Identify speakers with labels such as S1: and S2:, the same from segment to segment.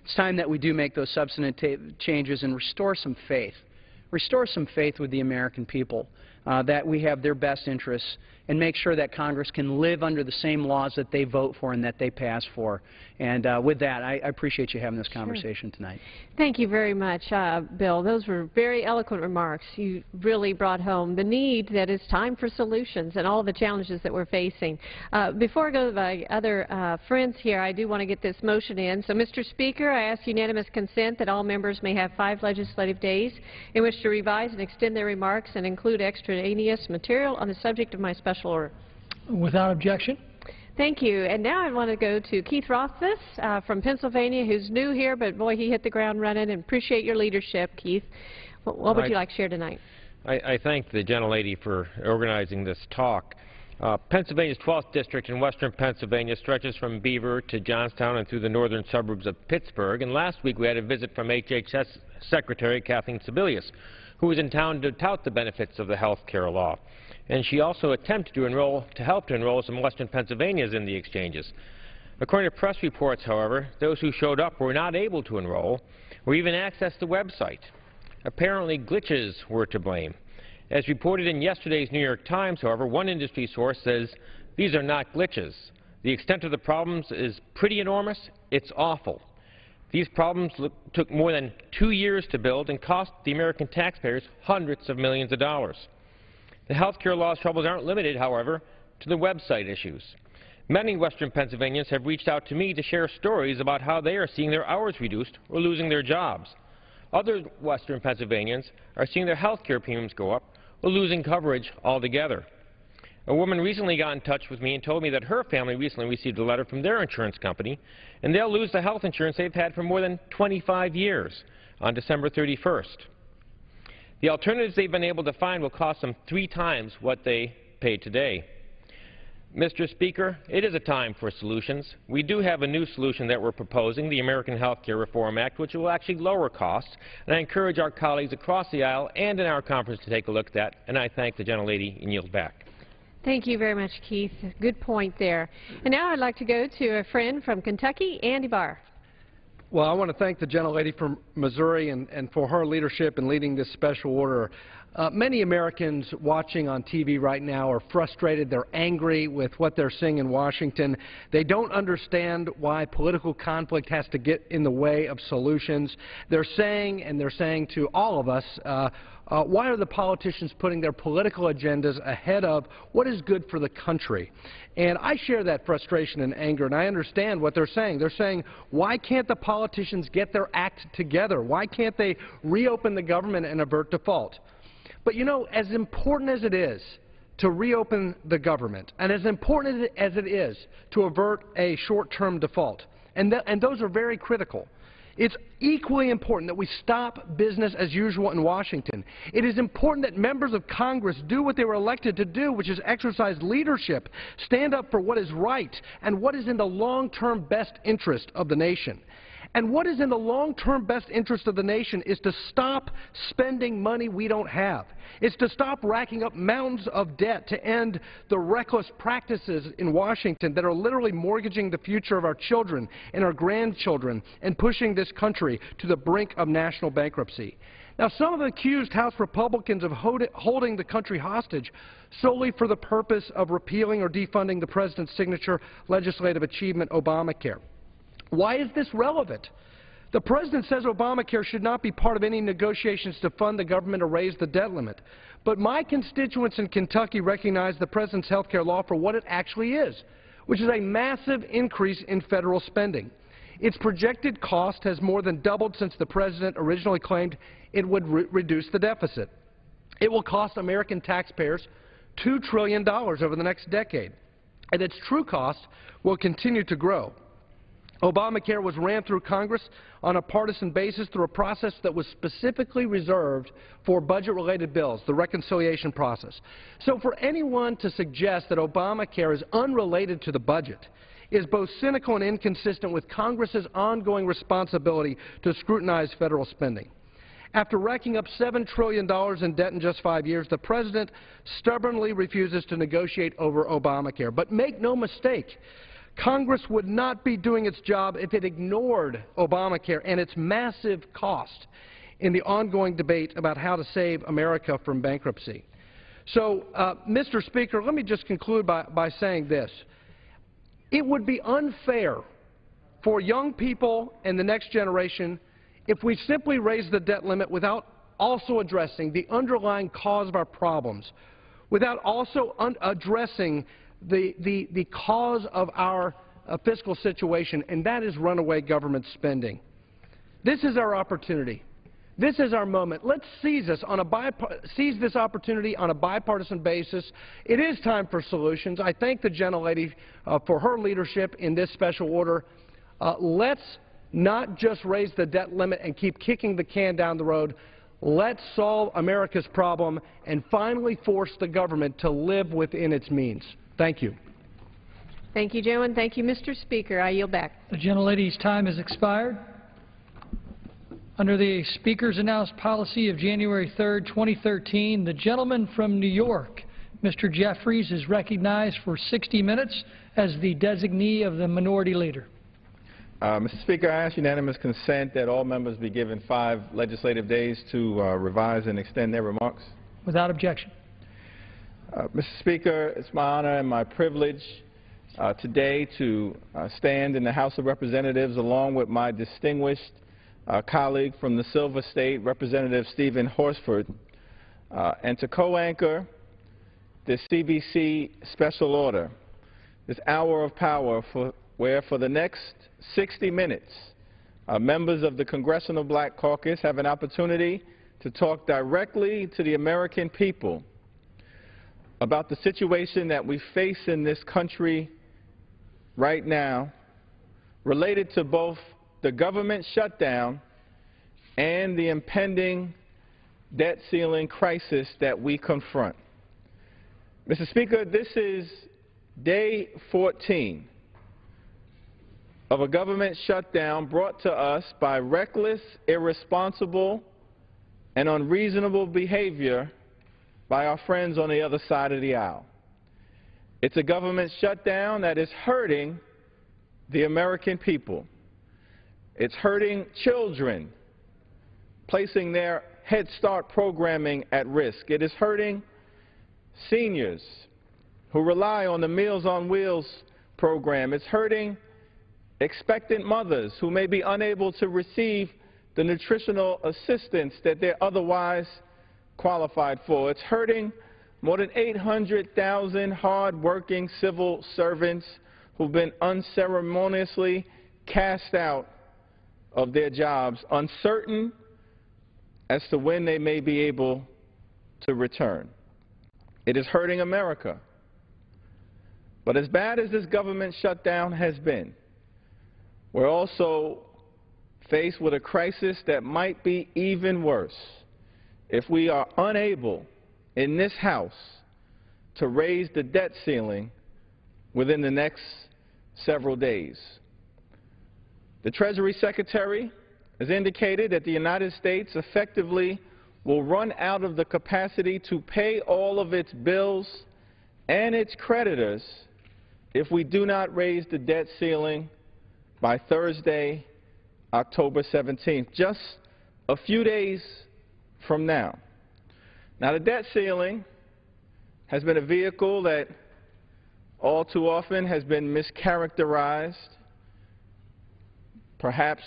S1: It's time that we do make those substantive changes and restore some faith. Restore some faith with the American people, that we have their best interests, and make sure that Congress can live under the same laws that they vote for and that they pass for. And with that, I appreciate you having this conversation tonight.
S2: Thank you very much, Bill. Those were very eloquent remarks. You really brought home the need that it's time for solutions and all the challenges that we're facing. Before I go to my other friends here, I do want to get this motion in. So, Mr. Speaker, I ask unanimous consent that all members may have 5 legislative days in which to revise and extend their remarks and include extraneous material on the subject of my special order.
S3: Without objection.
S2: Thank you. And now I want to go to Keith Rothfuss from Pennsylvania, who's new here, but boy, he hit the ground running, and appreciate your leadership, Keith. What would you like to share tonight?
S4: I thank the gentlelady for organizing this talk. Pennsylvania's 12th district in western Pennsylvania stretches from Beaver to Johnstown and through the northern suburbs of Pittsburgh. And last week we had a visit from HHS Secretary Kathleen Sebelius, who was in town to tout the benefits of the health care law. And she also attempted to help to enroll some western Pennsylvanians in the exchanges. According to press reports, however, those who showed up were not able to enroll or even access the website. Apparently, glitches were to blame. As reported in yesterday's New York Times, however, one industry source says these are not glitches. The extent of the problems is pretty enormous. It's awful. These problems took more than 2 years to build and cost the American taxpayers hundreds of millions of dollars. The health care law's troubles aren't limited, however, to the website issues. Many western Pennsylvanians have reached out to me to share stories about how they are seeing their hours reduced or losing their jobs. Other western Pennsylvanians are seeing their health care premiums go up or losing coverage altogether. A woman recently got in touch with me and told me that her family recently received a letter from their insurance company, and they'll lose the health insurance they've had for more than 25 years on December 31st. The alternatives they've been able to find will cost them 3 times what they pay today. Mr. Speaker, it is a time for solutions. We do have a new solution that we're proposing, the American Health Care Reform Act, which will actually lower costs, and I encourage our colleagues across the aisle and in our conference to take a look at that, and I thank the gentlelady and yield back.
S2: Thank you very much, Keith. Good point there. And now I'd like to go to a friend from Kentucky, Andy Barr.
S5: Well, I want to thank the gentlelady from Missouri and for her leadership in leading this special order. Many Americans watching on TV right now are frustrated. They're angry with what they're seeing in Washington. They don't understand why political conflict has to get in the way of solutions. They're saying to all of us, why are the politicians putting their political agendas ahead of what is good for the country? And I share that frustration and anger, and I understand what they're saying. They're saying, why can't the politicians get their act together? Why can't they reopen the government and avert default? But, you know, as important as it is to reopen the government, and as important as it is to avert a short-term default, and those are very critical, it's equally important that we stop business as usual in Washington. It is important that members of Congress do what they were elected to do, which is exercise leadership, stand up for what is right and what is in the long-term best interest of the nation. And what is in the long-term best interest of the nation is to stop spending money we don't have. It's to stop racking up mountains of debt, to end the reckless practices in Washington that are literally mortgaging the future of our children and our grandchildren and pushing this country to the brink of national bankruptcy. Now, some have accused House Republicans of holding the country hostage solely for the purpose of repealing or defunding the President's signature legislative achievement, Obamacare. Why is this relevant? The President says Obamacare should not be part of any negotiations to fund the government or raise the debt limit. But my constituents in Kentucky recognize the President's health care law for what it actually is, which is a massive increase in federal spending. Its projected cost has more than doubled since the President originally claimed it would reduce the deficit. It will cost American taxpayers $2 trillion over the next decade, and its true cost will continue to grow. Obamacare was ran through Congress on a partisan basis through a process that was specifically reserved for budget-related bills, the reconciliation process. So for anyone to suggest that Obamacare is unrelated to the budget is both cynical and inconsistent with Congress's ongoing responsibility to scrutinize federal spending. After racking up $7 trillion in debt in just 5 years, the President stubbornly refuses to negotiate over Obamacare. But make no mistake, Congress would not be doing its job if it ignored Obamacare and its massive cost in the ongoing debate about how to save America from bankruptcy. So, Mr. Speaker, let me just conclude by saying this. It would be unfair for young people and the next generation if we simply raise the debt limit without also addressing the underlying cause of our problems, without also addressing the cause of our fiscal situation, and that is runaway government spending. This is our opportunity. This is our moment. Let's seize this opportunity on a bipartisan basis. It is time for solutions. I thank the gentlelady for her leadership in this special order. Let's not just raise the debt limit and keep kicking the can down the road. Let's solve America's problem and finally force the government to live within its means. Thank you.
S2: Thank you, gentlemen. Thank you, Mr. Speaker. I yield back.
S3: The gentlelady's time has expired. Under the Speaker's announced policy of January 3rd, 2013, the gentleman from New York, Mr. Jeffries, is recognized for 60 minutes as the designee of the Minority Leader.
S6: Mr. Speaker, I ask unanimous consent that all members be given 5 legislative days to revise and extend their remarks.
S3: Without objection.
S6: Mr. Speaker, it's my honor and my privilege today to stand in the House of Representatives along with my distinguished colleague from the Silver State, Representative Stephen Horsford, and to co-anchor this CBC special order, this hour of power where for the next 60 minutes, members of the Congressional Black Caucus have an opportunity to talk directly to the American people about the situation that we face in this country right now, related to both the government shutdown and the impending debt ceiling crisis that we confront. Mr. Speaker, this is day 14 of a government shutdown brought to us by reckless, irresponsible, and unreasonable behavior by our friends on the other side of the aisle. It's a government shutdown that is hurting the American people. It's hurting children, placing their Head Start programming at risk. It is hurting seniors who rely on the Meals on Wheels program. It's hurting expectant mothers who may be unable to receive the nutritional assistance that they're otherwise qualified for. It's hurting more than 800,000 hard-working civil servants who've been unceremoniously cast out of their jobs, uncertain as to when they may be able to return. It is hurting America. But as bad as this government shutdown has been, we're also faced with a crisis that might be even worse if we are unable in this House to raise the debt ceiling within the next several days. The Treasury Secretary has indicated that the United States effectively will run out of the capacity to pay all of its bills and its creditors if we do not raise the debt ceiling by Thursday, October 17th, just a few days from now. Now, the debt ceiling has been a vehicle that all too often has been mischaracterized, perhaps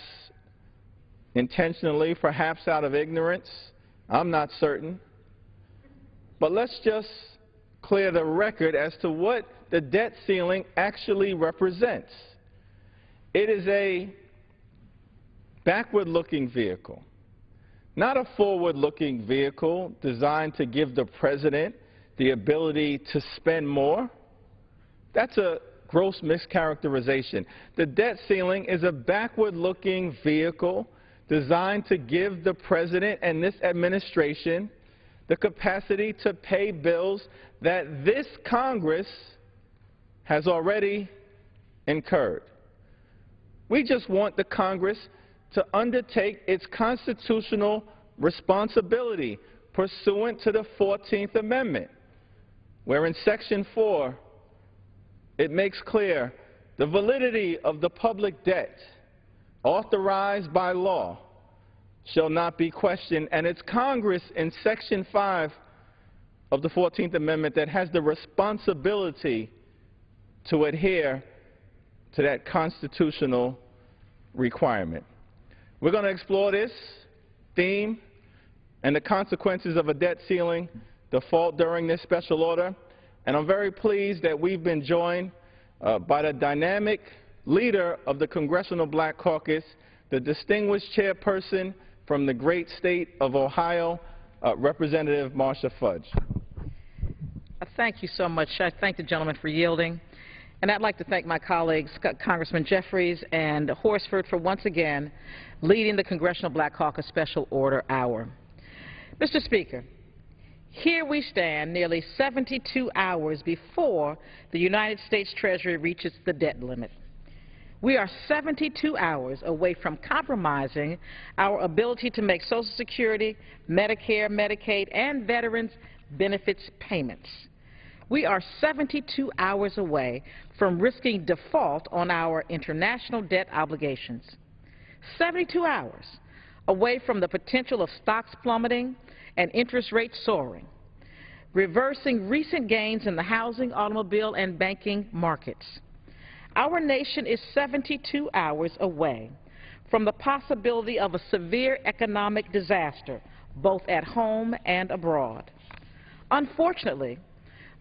S6: intentionally, perhaps out of ignorance. I'm not certain. But let's just clear the record as to what the debt ceiling actually represents. It is a backward-looking vehicle, not a forward-looking vehicle designed to give the president the ability to spend more. That's a gross mischaracterization. The debt ceiling is a backward-looking vehicle designed to give the president and this administration the capacity to pay bills that this Congress has already incurred. We just want the Congress to undertake its constitutional responsibility pursuant to the 14th Amendment, where in Section 4 it makes clear the validity of the public debt authorized by law shall not be questioned, and it's Congress in Section 5 of the 14th Amendment that has the responsibility to adhere to that constitutional requirement. We're going to explore this theme and the consequences of a debt ceiling default during this special order, and I'm very pleased that we've been joined by the dynamic leader of the Congressional Black Caucus, the distinguished chairperson from the great state of Ohio, Representative Marcia Fudge.
S7: Thank you so much. I thank the gentleman for yielding. And I'd like to thank my colleagues, Congressman Jeffries and Horsford, for once again leading the Congressional Black Caucus Special Order Hour. Mr. Speaker, here we stand nearly 72 hours before the United States Treasury reaches the debt limit. We are 72 hours away from compromising our ability to make Social Security, Medicare, Medicaid, and veterans benefits payments. We are 72 hours away from risking default on our international debt obligations. 72 hours away from the potential of stocks plummeting and interest rates soaring, reversing recent gains in the housing, automobile, and banking markets. Our nation is 72 hours away from the possibility of a severe economic disaster, both at home and abroad. Unfortunately,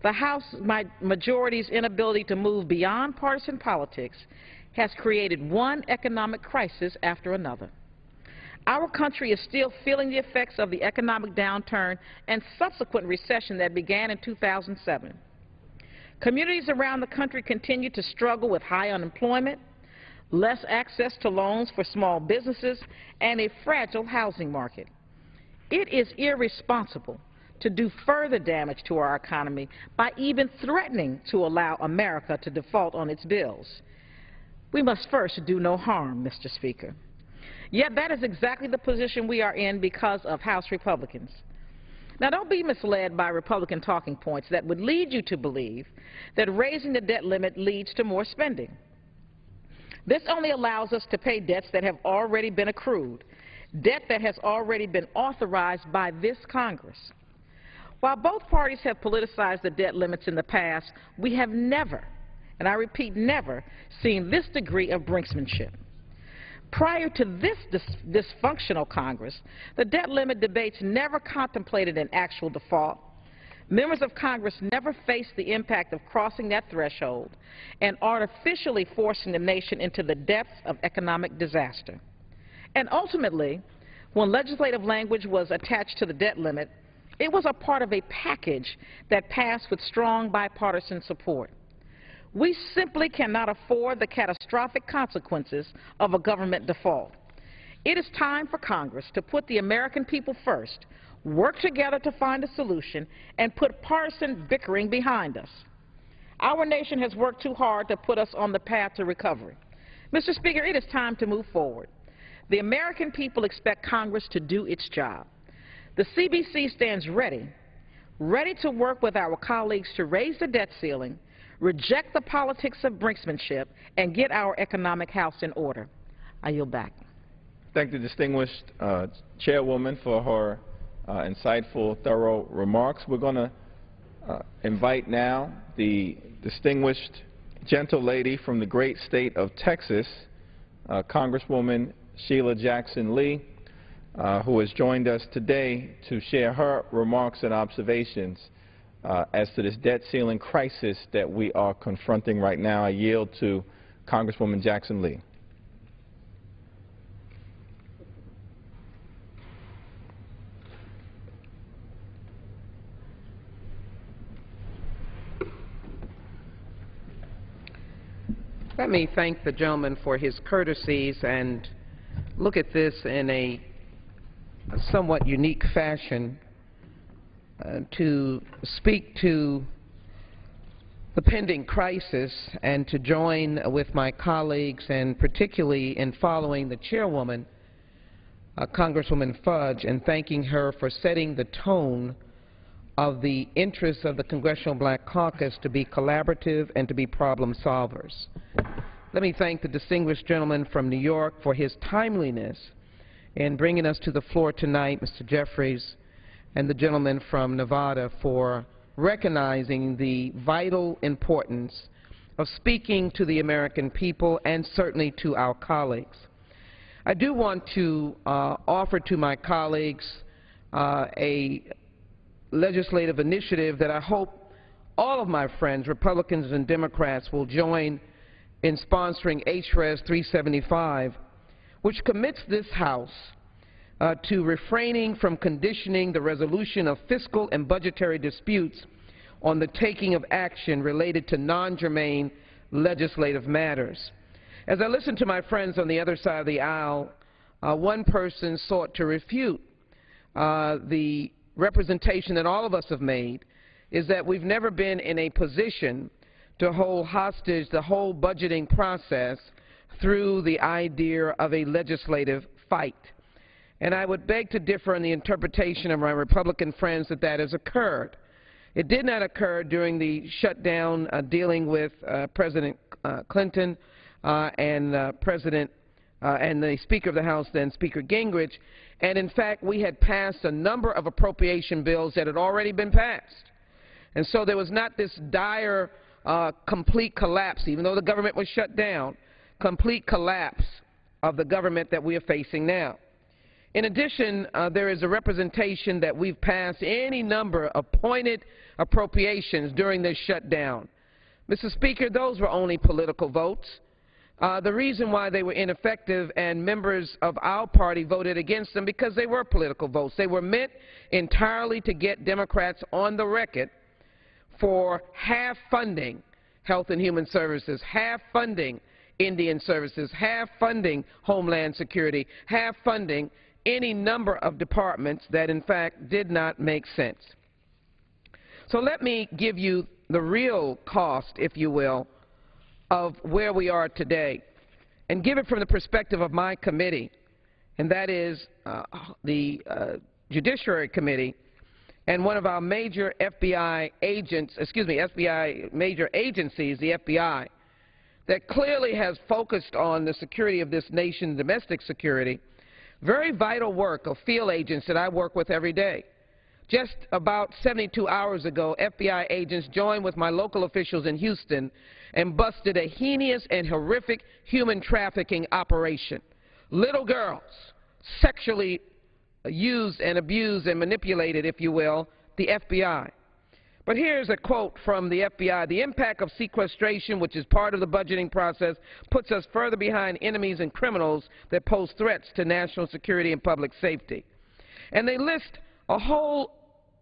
S7: the House majority's inability to move beyond partisan politics has created one economic crisis after another. Our country is still feeling the effects of the economic downturn and subsequent recession that began in 2007. Communities around the country continue to struggle with high unemployment, less access to loans for small businesses, and a fragile housing market. It is irresponsible to do further damage to our economy by even threatening to allow America to default on its bills. We must first do no harm, Mr. Speaker. Yet that is exactly the position we are in because of House Republicans. Now, don't be misled by Republican talking points that would lead you to believe that raising the debt limit leads to more spending. This only allows us to pay debts that have already been accrued, debt that has already been authorized by this Congress. While both parties have politicized the debt limits in the past, we have never, and I repeat never, seen this degree of brinksmanship. Prior to this dysfunctional Congress, the debt limit debates never contemplated an actual default. Members of Congress never faced the impact of crossing that threshold and artificially forcing the nation into the depths of economic disaster. And ultimately, when legislative language was attached to the debt limit, it was a part of a package that passed with strong bipartisan support. We simply cannot afford the catastrophic consequences of a government default. It is time for Congress to put the American people first, work together to find a solution, and put partisan bickering behind us. Our nation has worked too hard to put us on the path to recovery. Mr. Speaker, it is time to move forward. The American people expect Congress to do its job. The CBC stands ready to work with our colleagues to raise the debt ceiling, reject the politics of brinksmanship, and get our economic house in order. I yield back.
S6: Thank the distinguished chairwoman for her insightful, thorough remarks. We're going to invite now the distinguished gentle lady from the great state of Texas, Congresswoman Sheila Jackson Lee, who has joined us today to share her remarks and observations as to this debt ceiling crisis that we are confronting right now. I yield to Congresswoman Jackson Lee.
S8: Let me thank the gentleman for his courtesies and look at this in a somewhat unique fashion to speak to the pending crisis and to join with my colleagues, and particularly in following the chairwoman, Congresswoman Fudge, and thanking her for setting the tone of the interests of the Congressional Black Caucus to be collaborative and to be problem solvers. Let me thank the distinguished gentleman from New York for his timeliness in bringing us to the floor tonight, Mr. Jeffries, and the gentleman from Nevada for recognizing the vital importance of speaking to the American people and certainly to our colleagues. I do want to offer to my colleagues a legislative initiative that I hope all of my friends, Republicans and Democrats, will join in sponsoring HRES 375, which commits this House to refraining from conditioning the resolution of fiscal and budgetary disputes on the taking of action related to non-germane legislative matters. As I listened to my friends on the other side of the aisle, one person sought to refute the representation that all of us have made, is that we've never been in a position to hold hostage the whole budgeting process through the idea of a legislative fight. And I would beg to differ in the interpretation of my Republican friends that that has occurred. It did not occur during the shutdown dealing with President Clinton and the Speaker of the House, then Speaker Gingrich. And in fact, we had passed a number of appropriation bills that had already been passed. And so there was not this dire complete collapse, even though the government was shut down, complete collapse of the government that we are facing now. In addition, there is a representation that we've passed any number of pointed appropriations during this shutdown. Mr. Speaker, those were only political votes. The reason why they were ineffective and members of our party voted against them because they were political votes. They were meant entirely to get Democrats on the record for half funding Health and Human Services, half funding Indian Services, half funding Homeland Security, half funding any number of departments that in fact did not make sense. So let me give you the real cost, if you will, of where we are today and give it from the perspective of my committee, and that is the Judiciary Committee and one of our major FBI major agencies, the FBI, that clearly has focused on the security of this nation, domestic security, very vital work of field agents that I work with every day. Just about 72 hours ago, FBI agents joined with my local officials in Houston and busted a heinous and horrific human trafficking operation. Little girls sexually used and abused and manipulated, if you will, the FBI. But here's a quote from the FBI. The impact of sequestration, which is part of the budgeting process, puts us further behind enemies and criminals that pose threats to national security and public safety. And they list a whole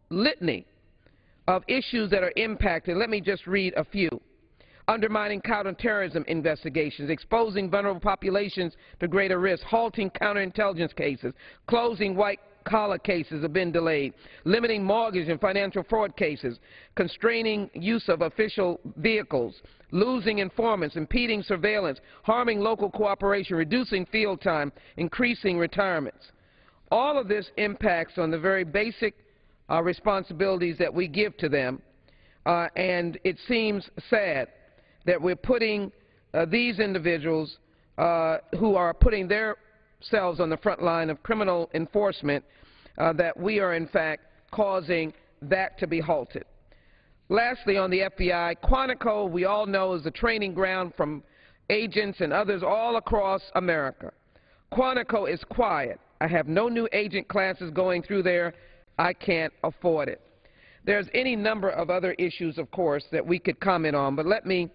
S8: litany of issues that are impacted. Let me just read a few. Undermining counterterrorism investigations, exposing vulnerable populations to greater risk, halting counterintelligence cases, closing white-collar cases have been delayed, limiting mortgage and financial fraud cases, constraining use of official vehicles, losing informants, impeding surveillance, harming local cooperation, reducing field time, increasing retirements. All of this impacts on the very basic responsibilities that we give to them, and it seems sad that we're putting these individuals who are putting themselves on the front line of criminal enforcement, that we are in fact causing that to be halted. Lastly, on the FBI, Quantico, we all know, is the training ground from agents and others all across America. Quantico is quiet. I have no new agent classes going through there. I can't afford it. There's any number of other issues, of course, that we could comment on, but let me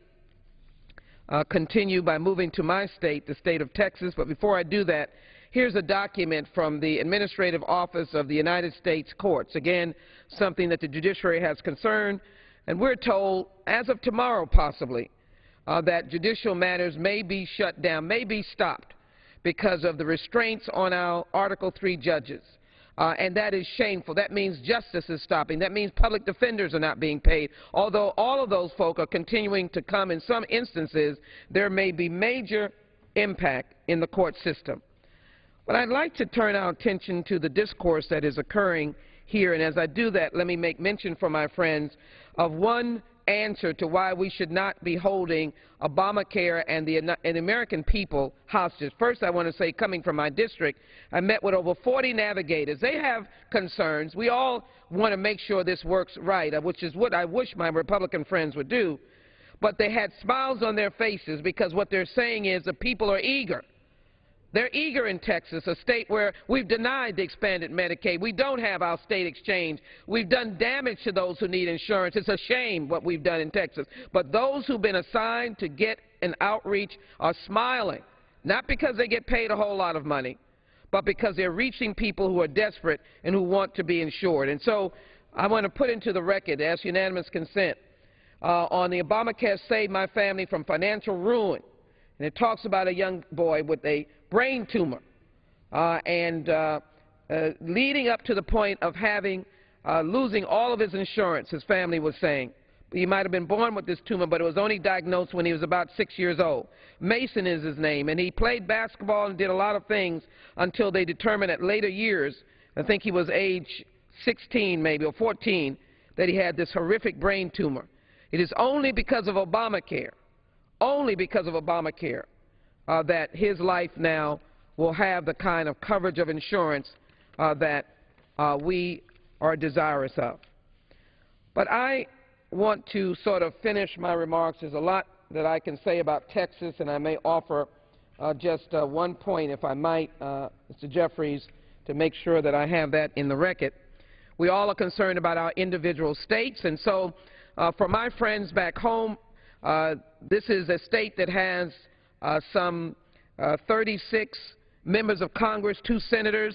S8: continue by moving to my state, the state of Texas. But before I do that, here's a document from the Administrative Office of the United States Courts. Again, something that the judiciary has concern, and we're told, as of tomorrow possibly, that judicial matters may be shut down, may be stopped because of the restraints on our Article III judges. And that is shameful. That means justice is stopping. That means public defenders are not being paid. Although all of those folk are continuing to come, in some instances, there may be major impact in the court system. But I'd like to turn our attention to the discourse that is occurring here. And as I do that, let me make mention for my friends of one answer to why we should not be holding Obamacare and the American people hostage. First, I want to say, coming from my district, I met with over 40 navigators. They have concerns. We all want to make sure this works right, which is what I wish my Republican friends would do. But they had smiles on their faces because what they're saying is the people are eager. They're eager in Texas, a state where we've denied the expanded Medicaid. We don't have our state exchange. We've done damage to those who need insurance. It's a shame what we've done in Texas. But those who've been assigned to get an outreach are smiling, not because they get paid a whole lot of money, but because they're reaching people who are desperate and who want to be insured. And so I want to put into the record, ask unanimous consent, on the Obamacare Save My Family from Financial Ruin. And it talks about a young boy with a brain tumor leading up to the point of having losing all of his insurance, his family was saying. He might have been born with this tumor, but it was only diagnosed when he was about 6 years old. Mason is his name, and he played basketball and did a lot of things until they determined at later years, I think he was age 16 maybe, or 14, that he had this horrific brain tumor. It is only because of Obamacare, that his life now will have the kind of coverage of insurance that we are desirous of. But I want to sort of finish my remarks. There's a lot that I can say about Texas, and I may offer just one point, if I might, Mr. Jeffries, to make sure that I have that in the record. We all are concerned about our individual states, and so for my friends back home, this is a state that has some 36 members of Congress, 2 senators,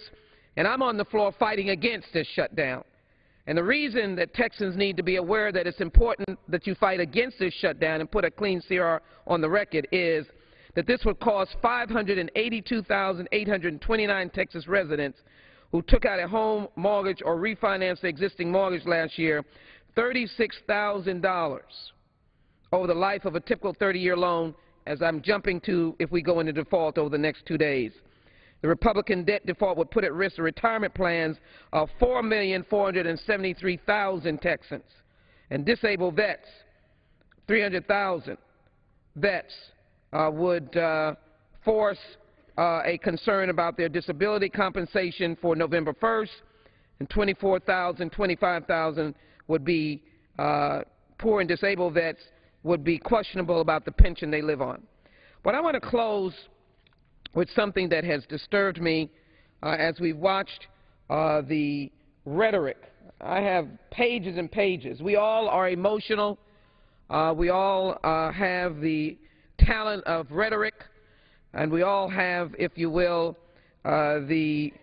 S8: and I'm on the floor fighting against this shutdown. And the reason that Texans need to be aware that it's important that you fight against this shutdown and put a clean CR on the record is that this would cost 582,829 Texas residents who took out a home mortgage or refinanced their existing mortgage last year $36,000 over the life of a typical 30-year loan, as I'm jumping to if we go into default over the next 2 days. The Republican debt default would put at risk the retirement plans of 4,473,000 Texans. And disabled vets, 300,000 vets, would force a concern about their disability compensation for November 1st, and 24,000, 25,000 would be poor and disabled vets would be questionable about the pension they live on. But I want to close with something that has disturbed me as we've watched the rhetoric. I have pages and pages. We all are emotional. We all have the talent of rhetoric, and we all have, if you will, the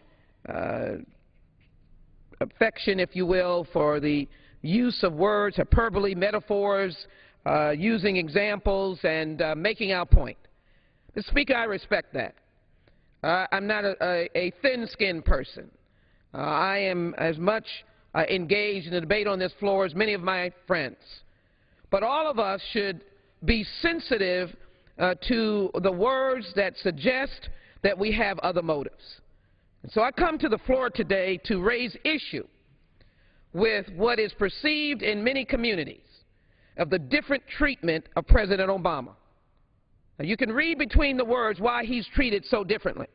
S8: affection, if you will, for the use of words, hyperbole, metaphors, using examples, and making our point. Mr. Speaker, I respect that. I'm not a thin-skinned person. I am as much engaged in the debate on this floor as many of my friends. But all of us should be sensitive to the words that suggest that we have other motives. And so I come to the floor today to raise issue with what is perceived in many communities of the different treatment of President Obama. Now, you can read between the words why he's treated so differently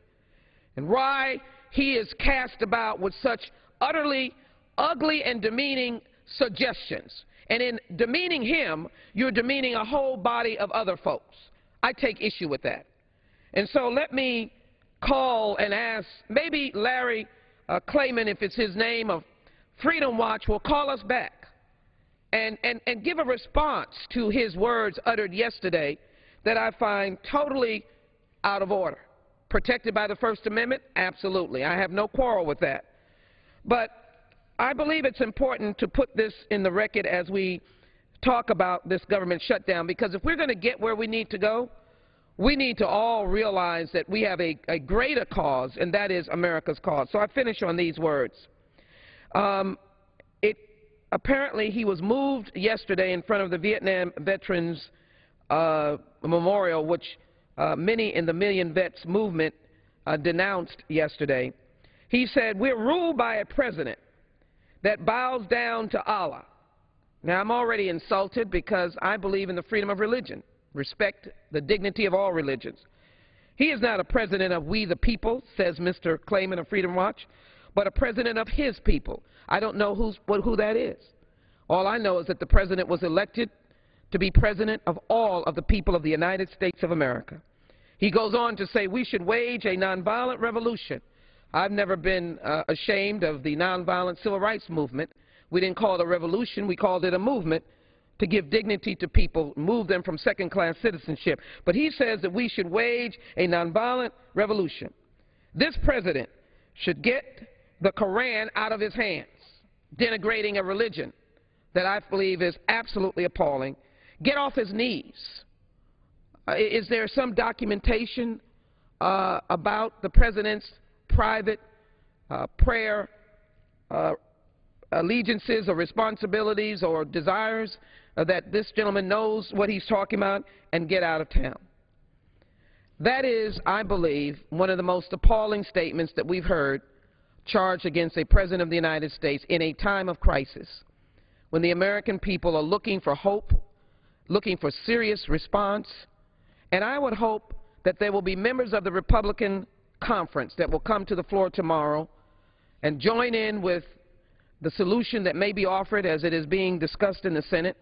S8: and why he is cast about with such utterly ugly and demeaning suggestions. And in demeaning him, you're demeaning a whole body of other folks. I take issue with that. And so let me call and ask, maybe Larry Clayman, if it's his name, of Freedom Watch, will call us back and give a response to his words uttered yesterday that I find totally out of order. Protected by the First Amendment? Absolutely. I have no quarrel with that. But I believe it's important to put this in the record as we talk about this government shutdown, because if we're going to get where we need to go, we need to all realize that we have a greater cause, and that is America's cause. So I finish on these words. Apparently he was moved yesterday in front of the Vietnam Veterans Memorial, which many in the Million Vets movement denounced yesterday. He said, "We're ruled by a president that bows down to Allah, Now, I'm already insulted because I believe in the freedom of religion, respect the dignity of all religions. He is not a president of we the people, says Mr. Clayman of Freedom Watch, but a president of his people. I don't know who that is. All I know is that the president was elected to be president of all of the people of the United States of America. He goes on to say we should wage a nonviolent revolution. I've never been ashamed of the nonviolent civil rights movement. We didn't call it a revolution, we called it a movement to give dignity to people, move them from second-class citizenship. But he says that we should wage a nonviolent revolution. This president should get the Koran out of his hands, denigrating a religion that I believe is absolutely appalling. Get off his knees. Is there some documentation about the president's private prayer allegiances or responsibilities or desires that this gentleman knows what he's talking about and get out of town? That is, I believe, one of the most appalling statements that we've heard charged against a president of the United States in a time of crisis, when the American people are looking for hope, looking for serious response. And I would hope that there will be members of the Republican conference that will come to the floor tomorrow and join in with the solution that may be offered as it is being discussed in the Senate.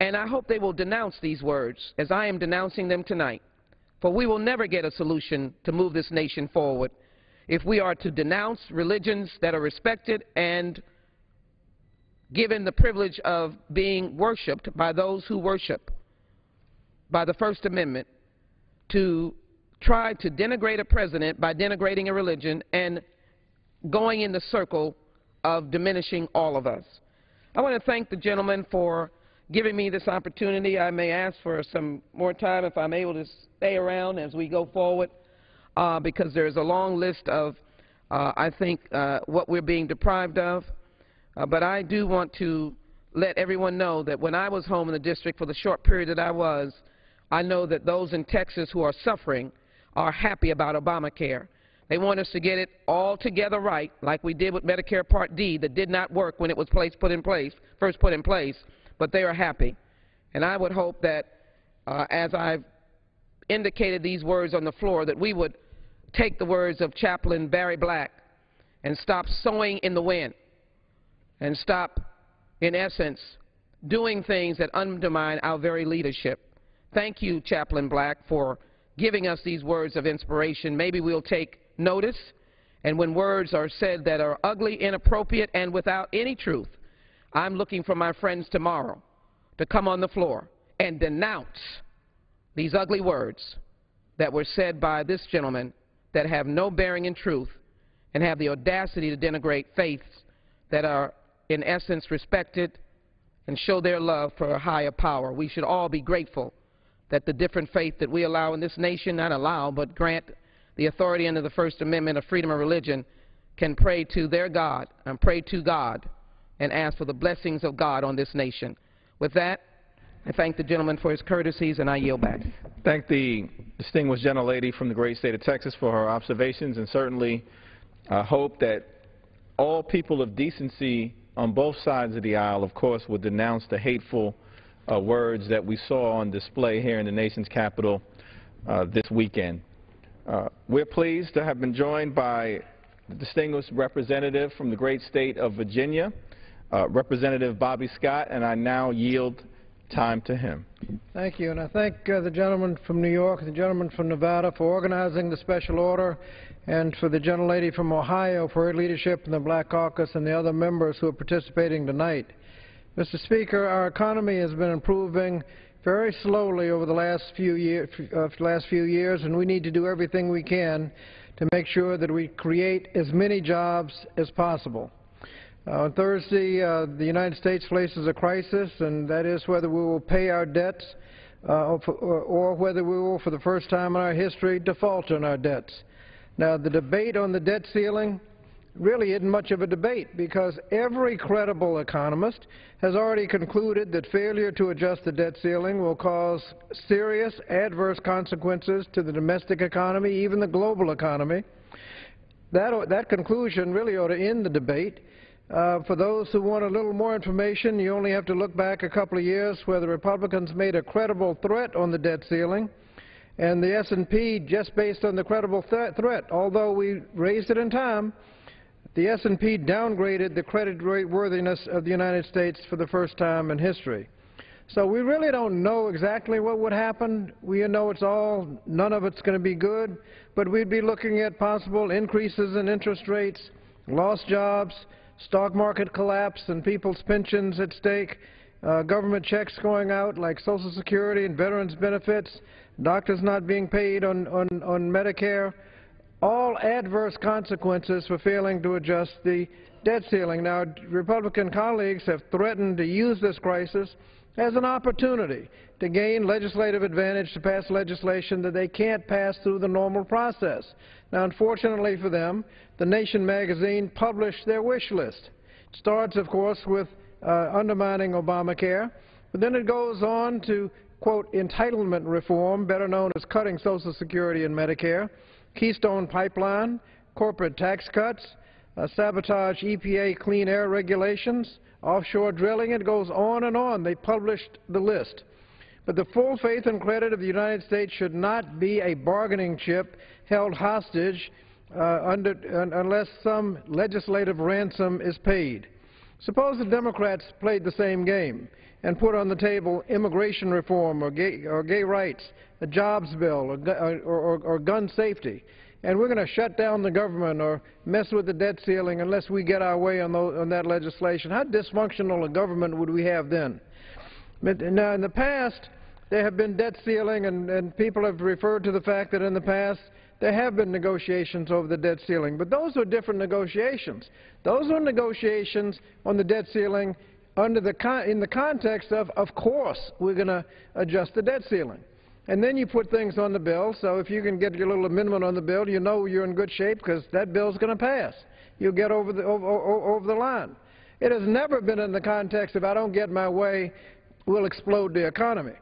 S8: And I hope they will denounce these words as I am denouncing them tonight. For we will never get a solution to move this nation forward if we are to denounce religions that are respected and given the privilege of being worshipped by those who worship by the First Amendment, to try to denigrate a president by denigrating a religion and going in the circle of diminishing all of us. I want to thank the gentleman for giving me this opportunity. I may ask for some more time if I'm able to stay around as we go forward, because there's a long list of, I think, what we're being deprived of. But I do want to let everyone know that when I was home in the district for the short period that I was, I know that those in Texas who are suffering are happy about Obamacare. They want us to get it all together right, like we did with Medicare Part D that did not work when it was first put in place, but they are happy. And I would hope that as I've indicated these words on the floor, that we would take the words of Chaplain Barry Black and stop sowing in the wind and stop, in essence, doing things that undermine our very leadership. Thank you, Chaplain Black, for giving us these words of inspiration. Maybe we'll take notice, and when words are said that are ugly, inappropriate, and without any truth, I'm looking for my friends tomorrow to come on the floor and denounce these ugly words that were said by this gentleman that have no bearing in truth and have the audacity to denigrate faiths that are, in essence, respected and show their love for a higher power. We should all be grateful that the different faith that we allow in this nation, not allow, but grant the authority under the First Amendment of freedom of religion, can pray to their God and pray to God and ask for the blessings of God on this nation. With that, I thank the gentleman for his courtesies, and I yield back.
S6: Thank the distinguished gentlelady from the great state of Texas for her observations, and certainly hope that all people of decency on both sides of the aisle, of course, would denounce the hateful words that we saw on display here in the nation's capital this weekend. We're pleased to have been joined by the distinguished representative from the great state of Virginia, Representative Bobby Scott, and I now yield time to him.
S9: Thank you, and I thank the gentleman from New York and the gentleman from Nevada for organizing the special order, and for the gentlelady from Ohio for her leadership in the Black Caucus and the other members who are participating tonight. Mr. Speaker, our economy has been improving very slowly over the last few years, and we need to do everything we can to make sure that we create as many jobs as possible. On Thursday, the United States faces a crisis, and that is whether we will pay our debts or whether we will, for the first time in our history, default on our debts. Now, the debate on the debt ceiling really isn't much of a debate, because every credible economist has already concluded that failure to adjust the debt ceiling will cause serious adverse consequences to the domestic economy, even the global economy. That conclusion really ought to end the debate. For those who want a little more information, you only have to look back a couple of years where the Republicans made a credible threat on the debt ceiling, and the S&P, just based on the credible threat, although we raised it in time, the S&P downgraded the credit worthiness of the United States for the first time in history. So we really don't know exactly what would happen. We know none of it's going to be good, but we'd be looking at possible increases in interest rates, lost jobs, stock market collapse and people's pensions at stake, government checks going out like Social Security and veterans benefits, doctors not being paid on Medicare, all adverse consequences for failing to adjust the debt ceiling. Now, Republican colleagues have threatened to use this crisis as an opportunity to gain legislative advantage to pass legislation that they can't pass through the normal process. Now, unfortunately for them, The Nation magazine published their wish list. It starts, of course, with undermining Obamacare, but then it goes on to, quote, entitlement reform, better known as cutting Social Security and Medicare, Keystone Pipeline, corporate tax cuts, sabotage EPA clean air regulations, offshore drilling. It goes on and on. They published the list. But the full faith and credit of the United States should not be a bargaining chip held hostage unless some legislative ransom is paid. Suppose the Democrats played the same game and put on the table immigration reform or gay rights, a jobs bill, or gun safety, and we're going to shut down the government or mess with the debt ceiling unless we get our way on that legislation. How dysfunctional a government would we have then? Now, in the past, there have been debt ceiling, and people have referred to the fact that in the past there have been negotiations over the debt ceiling. But those were different negotiations. Those were negotiations on the debt ceiling in the context of course, we're going to adjust the debt ceiling. And then you put things on the bill, so if you can get your little amendment on the bill, you know you're in good shape because that bill's going to pass. You'll get over the line. It has never been in the context of I don't get my way, we'll explode the economy.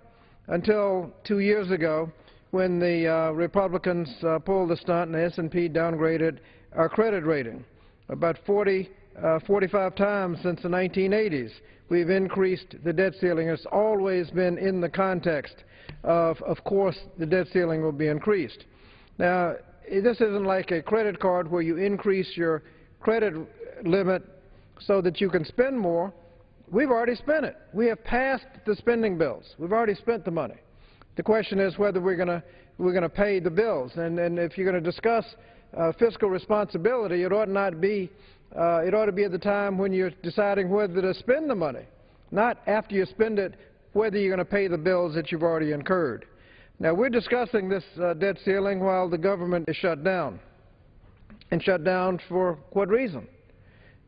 S9: Until 2 years ago, when the Republicans pulled the stunt and the S&P downgraded our credit rating. About 45 times since the 1980s, we've increased the debt ceiling. It's always been in the context of course, the debt ceiling will be increased. Now, this isn't like a credit card where you increase your credit limit so that you can spend more. We've already spent it. We have passed the spending bills. We've already spent the money. The question is whether we're going to pay the bills. And if you're going to discuss fiscal responsibility, it ought to be at the time when you're deciding whether to spend the money, not after you spend it, whether you're going to pay the bills that you've already incurred. Now, we're discussing this debt ceiling while the government is shut down. And shut down for what reason?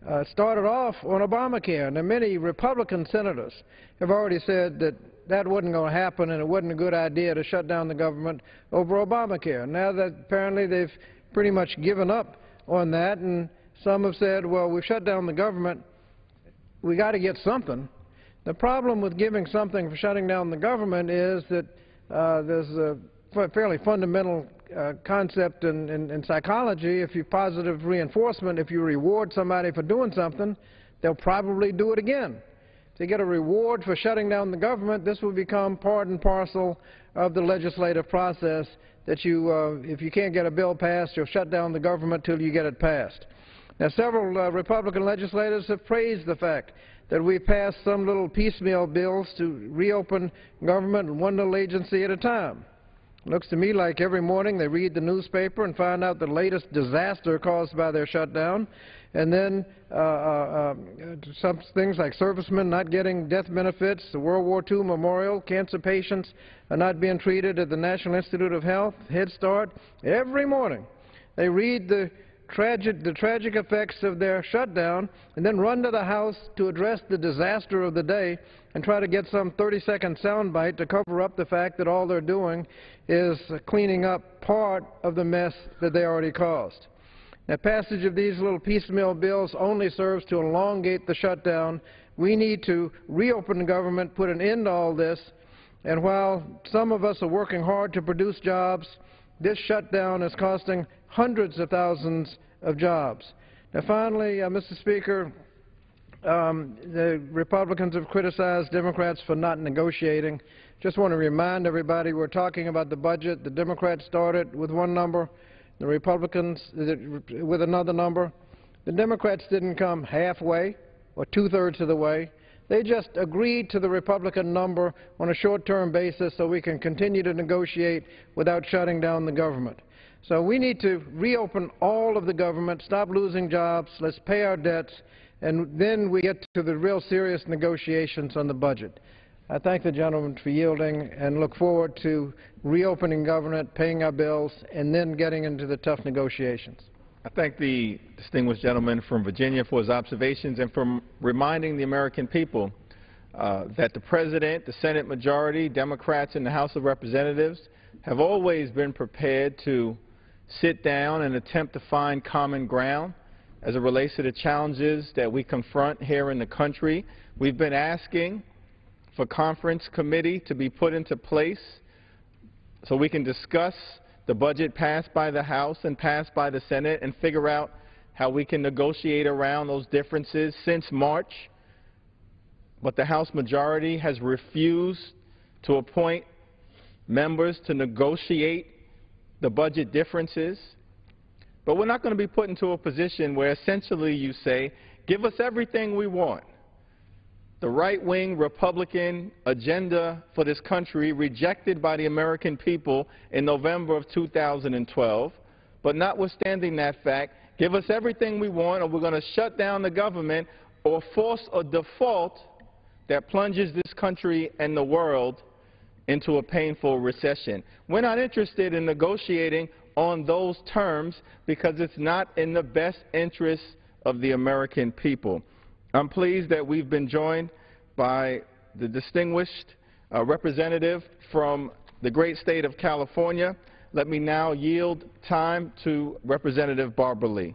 S9: It started off on Obamacare, and many Republican senators have already said that that wasn't going to happen and it wasn't a good idea to shut down the government over Obamacare. Now that apparently they've pretty much given up on that, and some have said, well, we've shut down the government, we got to get something. The problem with giving something for shutting down the government is that there's a fairly fundamental concept in psychology. If you positive reinforcement, if you reward somebody for doing something, they'll probably do it again. To get a reward for shutting down the government, this will become part and parcel of the legislative process that if you can't get a bill passed, you'll shut down the government till you get it passed. Now, several Republican legislators have praised the fact that we passed some little piecemeal bills to reopen government one little agency at a time. It looks to me like every morning they read the newspaper and find out the latest disaster caused by their shutdown, and then some things like servicemen not getting death benefits, the World War II memorial, cancer patients are not being treated at the National Institute of Health, Head Start. Every morning they read the tragic effects of their shutdown and then run to the House to address the disaster of the day and try to get some 30-second soundbite to cover up the fact that all they're doing is cleaning up part of the mess that they already caused. Now, passage of these little piecemeal bills only serves to elongate the shutdown. We need to reopen the government, put an end to all this, and while some of us are working hard to produce jobs, this shutdown is costing hundreds of thousands of jobs. Now, finally, Mr. Speaker, The Republicans have criticized Democrats for not negotiating. Just want to remind everybody we're talking about the budget. The Democrats started with one number, the Republicans with another number. The Democrats didn't come halfway or two-thirds of the way. They just agreed to the Republican number on a short-term basis so we can continue to negotiate without shutting down the government. So we need to reopen all of the government, stop losing jobs, let's pay our debts, and then we get to the real serious negotiations on the budget. I thank the gentleman for yielding and look forward to reopening government, paying our bills, and then getting into the tough negotiations.
S6: I thank the distinguished gentleman from Virginia for his observations and for reminding the American people that the President, the Senate majority, Democrats in the House of Representatives have always been prepared to sit down and attempt to find common ground as it relates to the challenges that we confront here in the country. We've been asking for conference committee to be put into place so we can discuss the budget passed by the House and passed by the Senate and figure out how we can negotiate around those differences since March. But the House majority has refused to appoint members to negotiate the budget differences. But we're not going to be put into a position where essentially you say, give us everything we want. The right-wing Republican agenda for this country rejected by the American people in November of 2012. But notwithstanding that fact, give us everything we want or we're going to shut down the government or force a default that plunges this country and the world into a painful recession. We're not interested in negotiating on those terms because it's not in the best interest of the American people. I'm pleased that we've been joined by the distinguished representative from the great state of California. Let me now yield time to Representative Barbara Lee.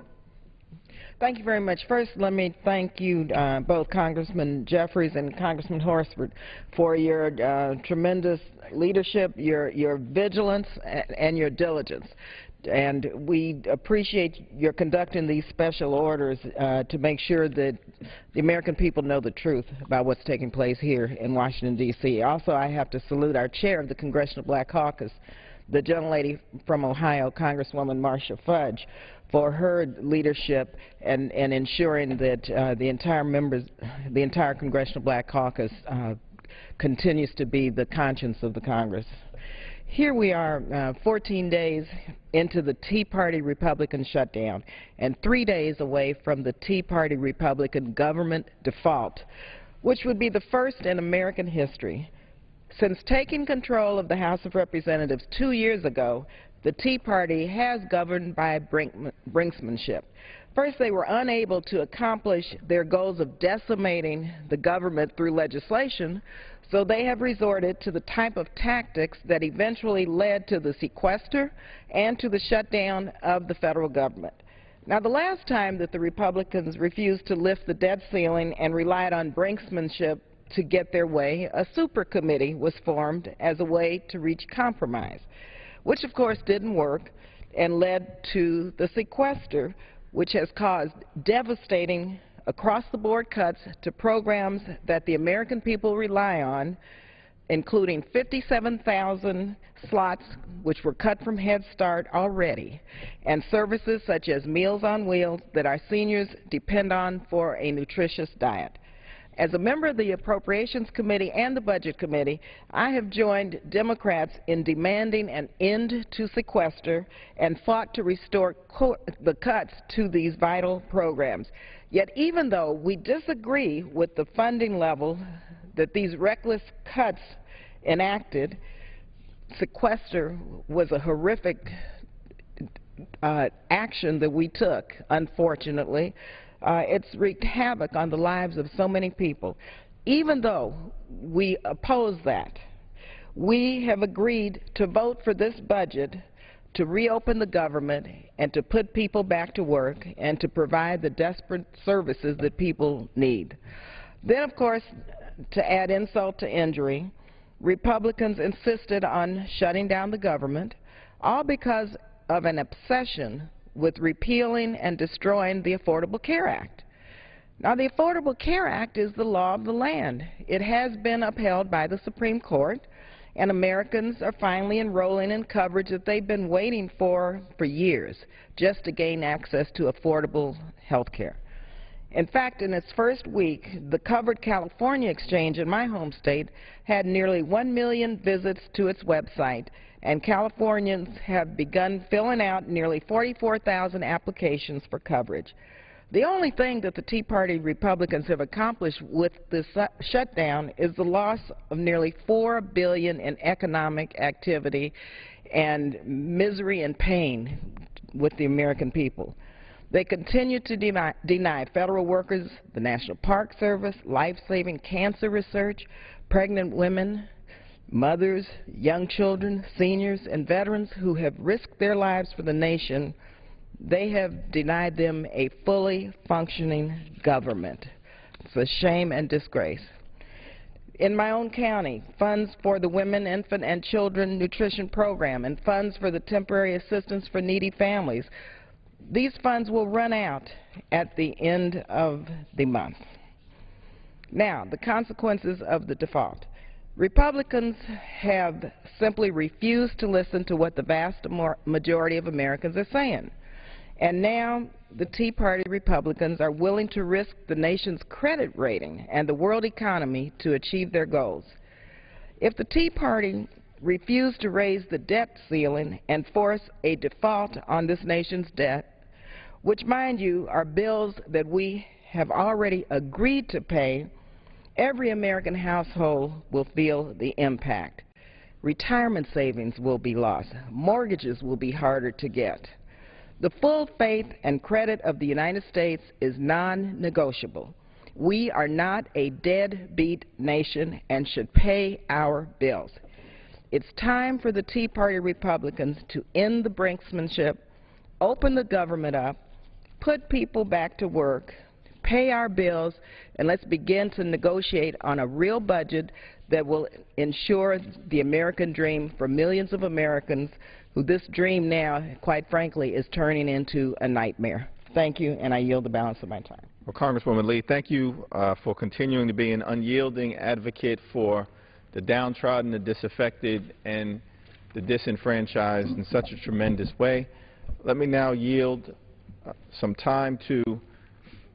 S10: Thank you very much. First, let me thank you, both Congressman Jeffries and Congressman Horsford, for your tremendous leadership, your vigilance, and your diligence. And we appreciate your conducting these special orders to make sure that the American people know the truth about what's taking place here in Washington, D.C. Also, I have to salute our chair of the Congressional Black Caucus, the gentlelady from Ohio, Congresswoman Marcia Fudge, for her leadership and ensuring that the entire Congressional Black Caucus continues to be the conscience of the Congress. Here we are 14 days into the Tea Party Republican shutdown and 3 days away from the Tea Party Republican government default, which would be the first in American history. Since taking control of the House of Representatives 2 years ago, the Tea Party has governed by brinksmanship. First, they were unable to accomplish their goals of decimating the government through legislation, so they have resorted to the type of tactics that eventually led to the sequester and to the shutdown of the federal government. Now, the last time that the Republicans refused to lift the debt ceiling and relied on brinksmanship to get their way, a super committee was formed as a way to reach compromise, which of course didn't work and led to the sequester, which has caused devastating across-the-board cuts to programs that the American people rely on, including 57,000 slots which were cut from Head Start already, and services such as Meals on Wheels that our seniors depend on for a nutritious diet. As a member of the Appropriations Committee and the Budget Committee, I have joined Democrats in demanding an end to sequester and fought to restore the cuts to these vital programs. Yet even though we disagree with the funding level that these reckless cuts enacted, sequester was a horrific action that we took, unfortunately. It's wreaked havoc on the lives of so many people. Even though we oppose that, we have agreed to vote for this budget to reopen the government and to put people back to work and to provide the desperate services that people need. Then, of course, to add insult to injury, Republicans insisted on shutting down the government, all because of an obsession with repealing and destroying the Affordable Care Act. Now, the Affordable Care Act is the law of the land. It has been upheld by the Supreme Court, and Americans are finally enrolling in coverage that they've been waiting for years, just to gain access to affordable health care. In fact, in its first week, the Covered California Exchange in my home state had nearly 1 million visits to its website, and Californians have begun filling out nearly 44,000 applications for coverage. The only thing that the Tea Party Republicans have accomplished with this shutdown is the loss of nearly $4 billion in economic activity and misery and pain with the American people. They continue to deny federal workers, the National Park Service, life-saving cancer research, pregnant women, mothers, young children, seniors, and veterans who have risked their lives for the nation. They have denied them a fully functioning government. It's a shame and disgrace. In my own county, funds for the Women, Infant, and Children Nutrition Program and funds for the Temporary Assistance for Needy Families, these funds will run out at the end of the month. Now, the consequences of the default. Republicans have simply refused to listen to what the vast majority of Americans are saying. And now the Tea Party Republicans are willing to risk the nation's credit rating and the world economy to achieve their goals. If the Tea Party refused to raise the debt ceiling and force a default on this nation's debt, which, mind you, are bills that we have already agreed to pay, every American household will feel the impact. Retirement savings will be lost. Mortgages will be harder to get. The full faith and credit of the United States is non-negotiable. We are not a deadbeat nation and should pay our bills. It's time for the Tea Party Republicans to end the brinksmanship, open the government up, put people back to work, pay our bills, and let's begin to negotiate on a real budget that will ensure the American dream for millions of Americans who this dream now, quite frankly, is turning into a nightmare. Thank you, and I yield the balance of my time.
S6: Well, Congresswoman Lee, thank you for continuing to be an unyielding advocate for the downtrodden, the disaffected, and the disenfranchised in such a tremendous way. Let me now yield some time to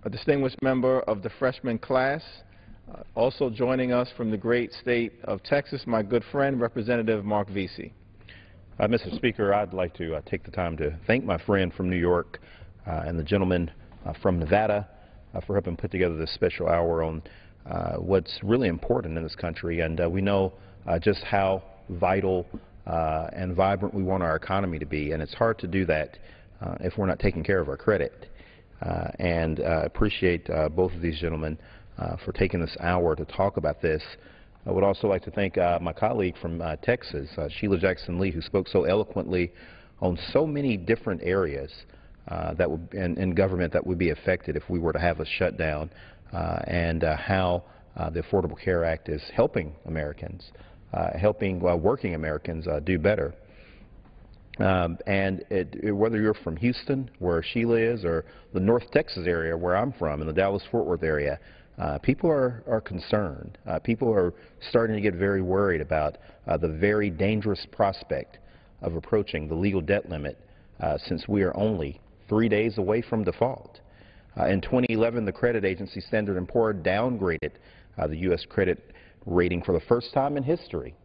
S6: a distinguished member of the freshman class, also joining us from the great state of Texas, my good friend, Representative Mark Vesey.
S11: Mr. Speaker, I'd like to take the time to thank my friend from New York and the gentleman from Nevada for helping put together this special hour on what's really important in this country. And we know just how vital and vibrant we want our economy to be, and it's hard to do that if we're not taking care of our credit. And appreciate both of these gentlemen for taking this hour to talk about this. I would also like to thank my colleague from Texas, Sheila Jackson-Lee, who spoke so eloquently on so many different areas that would, in government that would be affected if we were to have a shutdown, and how the Affordable Care Act is helping Americans, helping working Americans do better. Whether you're from Houston, where Sheila is, or the North Texas area where I'm from, in the Dallas-Fort Worth area, people are concerned. People are starting to get very worried about the very dangerous prospect of approaching the legal debt limit since we are only 3 days away from default. In 2011, the credit agency Standard & Poor's downgraded the U.S. credit rating for the first time in history.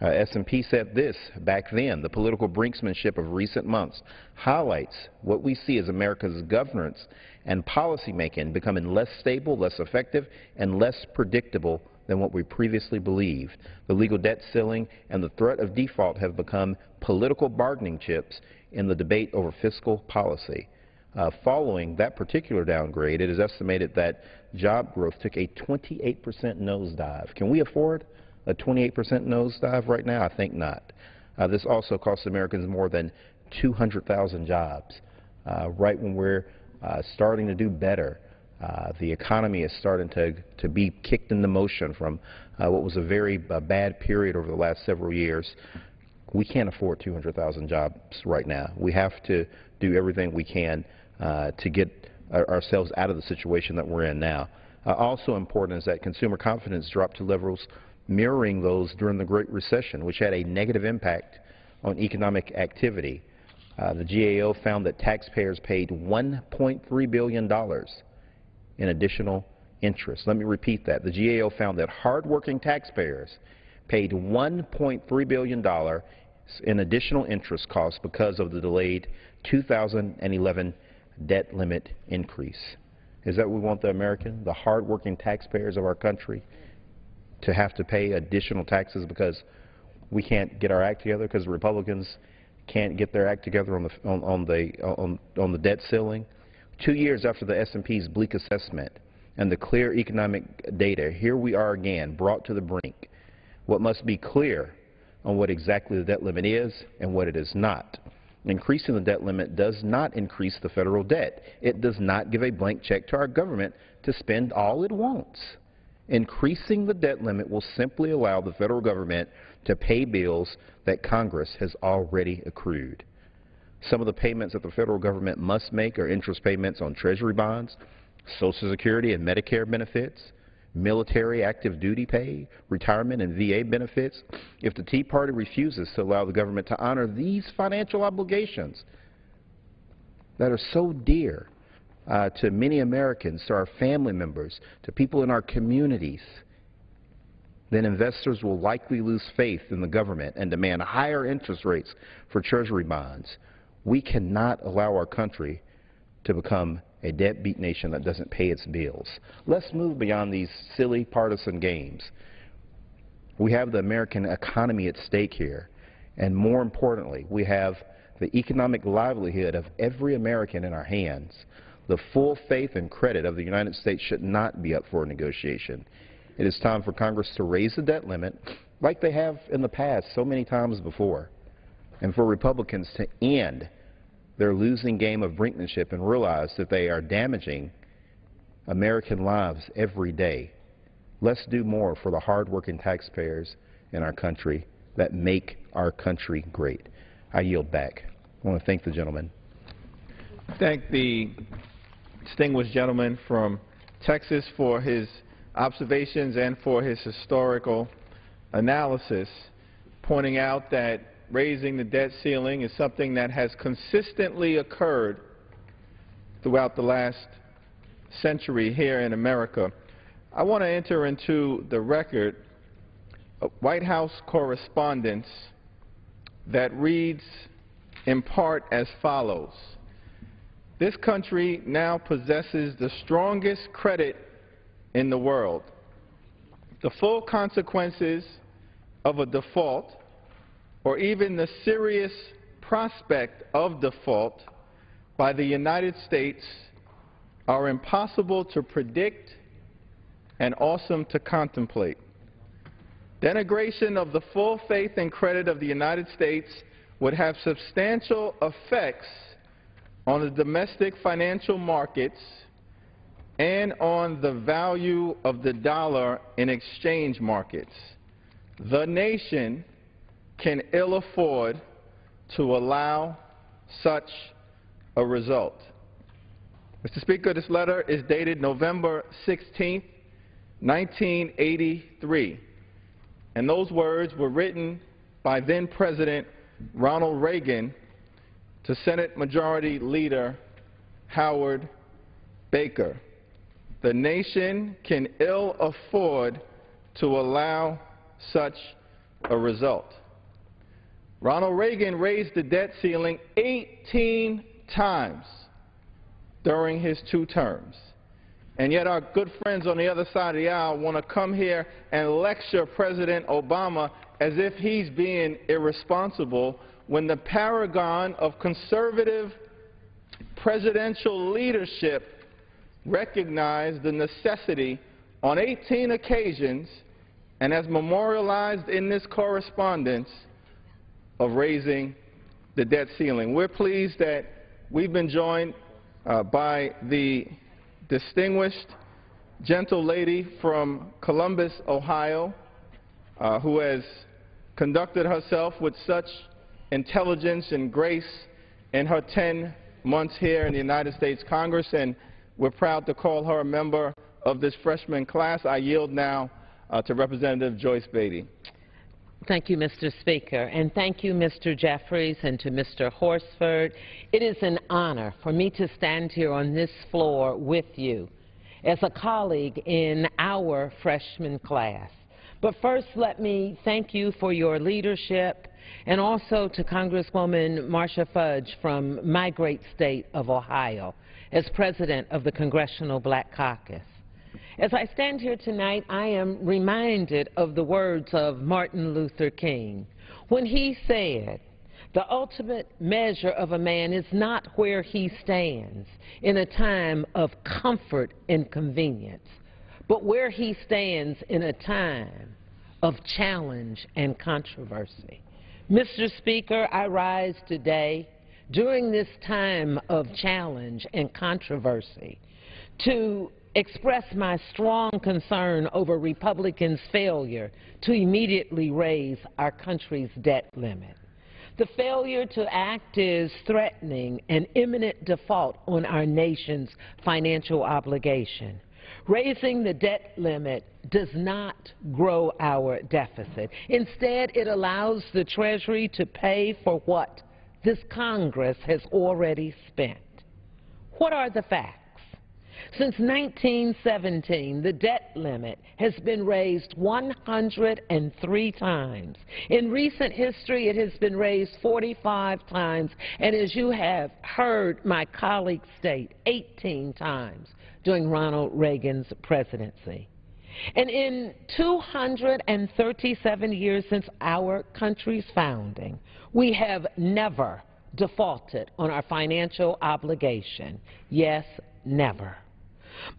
S11: S&P said this back then: the political brinksmanship of recent months highlights what we see as America's governance and policymaking becoming less stable, less effective, and less predictable than what we previously believed. The legal debt ceiling and the threat of default have become political bargaining chips in the debate over fiscal policy. Following that particular downgrade, it is estimated that job growth took a 28% nosedive. Can we afford a 28% nosedive right now? I think not. This also costs Americans more than 200,000 jobs. Right when we're starting to do better, the economy is starting to be kicked into motion from what was a very bad period over the last several years. We can't afford 200,000 jobs right now. We have to do everything we can to get ourselves out of the situation that we're in now. Also important is that consumer confidence dropped to levels mirroring those during the Great Recession, which had a negative impact on economic activity. The GAO found that taxpayers paid $1.3 billion in additional interest. Let me repeat that. The GAO found that hardworking taxpayers paid $1.3 billion in additional interest costs because of the delayed 2011 debt limit increase. Is that what we want the hardworking taxpayers of our country, to have to pay additional taxes because we can't get our act together, because the Republicans can't get their act together on the debt ceiling? 2 years after the S&P's bleak assessment and the clear economic data, here we are again, brought to the brink. What must be clear on what exactly the debt limit is and what it is not. Increasing the debt limit does not increase the federal debt. It does not give a blank check to our government to spend all it wants. Increasing the debt limit will simply allow the federal government to pay bills that Congress has already accrued. Some of the payments that the federal government must make are interest payments on Treasury bonds, Social Security and Medicare benefits, military active duty pay, retirement and VA benefits. If the Tea Party refuses to allow the government to honor these financial obligations that are so dear to many Americans, to our family members, to people in our communities, then investors will likely lose faith in the government and demand higher interest rates for Treasury bonds. We cannot allow our country to become a deadbeat nation that doesn't pay its bills. Let's move beyond these silly partisan games. We have the American economy at stake here, and more importantly, we have the economic livelihood of every American in our hands. The full faith and credit of the United States should not be up for negotiation. It is time for Congress to raise the debt limit like they have in the past so many times before, and for Republicans to end their losing game of brinkmanship and realize that they are damaging American lives every day. Let's do more for the hardworking taxpayers in our country that make our country great. I yield back. I want to thank the gentleman.
S6: Thank the distinguished gentleman from Texas for his observations and for his historical analysis, pointing out that raising the debt ceiling is something that has consistently occurred throughout the last century here in America. I want to enter into the record a White House correspondence that reads in part as follows. This country now possesses the strongest credit in the world. The full consequences of a default, or even the serious prospect of default by the United States, are impossible to predict and awesome to contemplate. Denigration of the full faith and credit of the United States would have substantial effects on the domestic financial markets and on the value of the dollar in exchange markets. The nation can ill afford to allow such a result. Mr. Speaker, this letter is dated November 16, 1983, and those words were written by then-President Ronald Reagan to Senate Majority Leader Howard Baker. The nation can ill afford to allow such a result. Ronald Reagan raised the debt ceiling 18 times during his 2 terms. And yet our good friends on the other side of the aisle want to come here and lecture President Obama as if he's being irresponsible, when the paragon of conservative presidential leadership recognized the necessity on 18 occasions, and as memorialized in this correspondence, of raising the debt ceiling. We're pleased that we've been joined by the distinguished gentle lady from Columbus, Ohio, who has conducted herself with such intelligence and grace in her 10 months here in the United States Congress, and We're proud to call her a member of this freshman class. I yield now to Representative Joyce Beatty.
S12: Thank you, Mr. Speaker, and thank you, Mr. Jeffries, and to Mr. Horsford. It is an honor for me to stand here on this floor with you as a colleague in our freshman class. But first, let me thank you for your leadership, and also to Congresswoman Marcia Fudge from my great state of Ohio as president of the Congressional Black Caucus. As I stand here tonight, I am reminded of the words of Martin Luther King when he said, "The ultimate measure of a man is not where he stands in a time of comfort and convenience, but where he stands in a time of challenge and controversy." Mr. Speaker, I rise today during this time of challenge and controversy to express my strong concern over Republicans' failure to immediately raise our country's debt limit. The failure to act is threatening an imminent default on our nation's financial obligation. Raising the debt limit does not grow our deficit. Instead, it allows the Treasury to pay for what this Congress has already spent. What are the facts? Since 1917, the debt limit has been raised 103 times. In recent history, it has been raised 45 times, and as you have heard my colleagues state, 18 times during Ronald Reagan's presidency. And in 237 years since our country's founding, we have never defaulted on our financial obligation. Yes, never.